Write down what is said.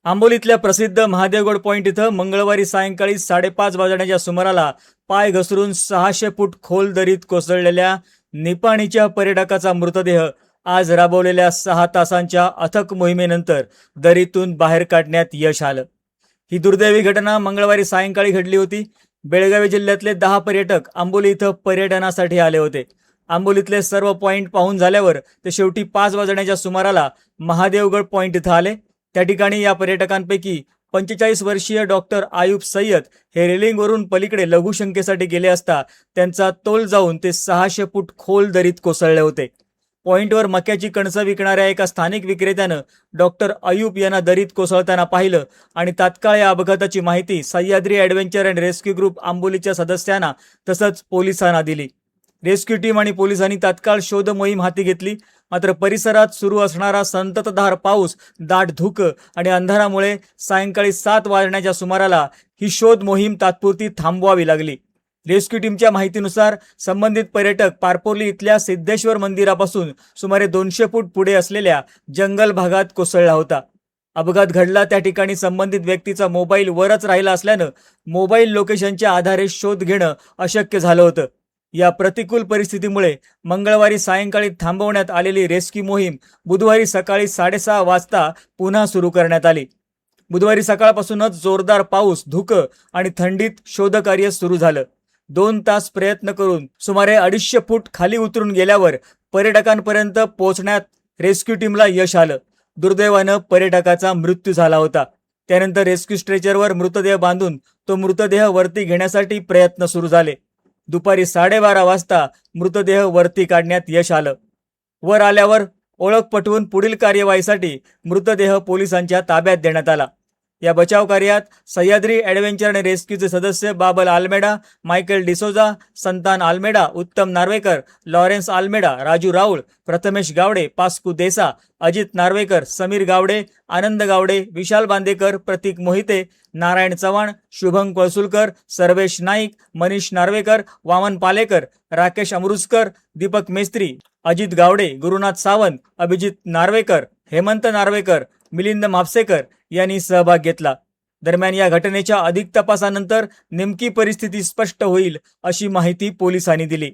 आंबोलीतल्या प्रसिद्ध महादेवगड पॉइंट इथं मंगळवारी सायंकाळी 5:30 वाजण्याच्या सुमाराला पाय घसरून 600 फूट खोल दरीत कोसळलेल्या निपाणीच्या पर्यटकाचा मृतदेह आज राबवलेल्या 6 तासांच्या अथक मोहिमेनंतर दरीतून बाहेर काढण्यात यश आलं। ही दुर्दैवी घटना मंगळवारी सायंकाळी घडली होती। बेळगावी जिल्ह्यातले 10 पर्यटक आंबोली इथं पर्यटनासाठी आले होते। आंबोलीतले सर्व पॉइंट पाहून झाल्यावर ते शेवटी 5 वाजण्याच्या सुमाराला महादेवगड पॉइंट इथं आले। त्या ठिकाणी या पर्यटकांपैकी 45 वर्षीय डॉक्टर आयुब सय्यद हे रेलिंगवरून पलीकडे लघुशंकेसाठी गेले असता त्यांचा तोल जाऊन ते 600 फूट खोल दरीत कोसळले होते। पॉइंटवर मक्याची कणसं विकणाऱ्या एका स्थानिक विक्रेत्यानं डॉक्टर अयूब यांना दरीत कोसळताना पाहिलं आणि तात्काळ या अपघाताची माहिती Sahyadri adventure and rescue group आंबोलीच्या सदस्यांना तसंच पोलिसांना दिली। रेस्क्यू टीम आणि पोलिसांनी तात्काळ शोध मोहीम हाती घेतली। मात्र परिसरात सुरू असणारा संततधार पाऊस, दाट धुकं आणि अंधारामुळे सायंकाळी 7 वाजण्याच्या सुमाराला ही शोध मोहीम तात्पुरती थांबवावी लागली। रेस्क्यू टीमच्या माहितीनुसार संबंधित पर्यटक पारपोर्ली इथल्या सिद्धेश्वर मंदिरापासून सुमारे 200 फूट पुढे असलेल्या जंगल भागात कोसळला होता। अपघात घडला त्या ठिकाणी संबंधित व्यक्तीचा मोबाईल वरच राहिला असल्यानं मोबाईल लोकेशनच्या आधारे शोध घेणं अशक्य झालं होतं। या प्रतिकूल परिस्थितीमुळे मंगळवारी सायंकाळी थांबवण्यात आलेली रेस्क्यू मोहीम बुधवारी सकाळी 6:30 वाजता पुन्हा सुरू करण्यात आली। बुधवारी सकाळपासूनच जोरदार पाऊस, धुकं आणि थंडीत शोधकार्य सुरू झालं। 2 तास प्रयत्न करून सुमारे 250 फूट खाली उतरून गेल्यावर पर्यटकांपर्यंत पोहोचण्यात रेस्क्यू टीमला यश आलं। दुर्दैवानं पर्यटकाचा मृत्यू झाला होता। त्यानंतर रेस्क्यू स्ट्रेचरवर मृतदेह बांधून तो मृतदेह वरती घेण्यासाठी प्रयत्न सुरू झाले। दुपारी 12:30 वाजता मृतदेह वरती काढण्यात यश आलं। वर आल्यावर ओळख पटवून पुढील कार्यवाहीसाठी मृतदेह पोलिसांच्या ताब्यात देण्यात आला। या बचाव कार्यात सह्याद्री ॲडव्हेंचर आणि रेस्क्यूचे सदस्य बाबल आल्मेडा, मायकेल डिसोजा, संतान आल्मेडा, उत्तम नार्वेकर, लॉरेन्स आल्मेडा, राजू राऊळ, प्रथमेश गावडे, पास्कू देसा, अजित नार्वेकर, समीर गावडे, आनंद गावडे, विशाल बांदेकर, प्रतीक मोहिते, नारायण चव्हाण, शुभम कळसुलकर, सर्वेश नाईक, मनीष नार्वेकर, वामन पालेकर, राकेश अमृतकर, दीपक मेस्त्री, अजित गावडे, गुरुनाथ सावंत, अभिजित नार्वेकर, हेमंत नार्वेकर, मिलिंद म्हापसेकर यांनी सहभाग घेतला। दरम्यान या घटनेच्या अधिक तपासानंतर नेमकी परिस्थिती स्पष्ट होईल अशी माहिती पोलिसांनी दिली।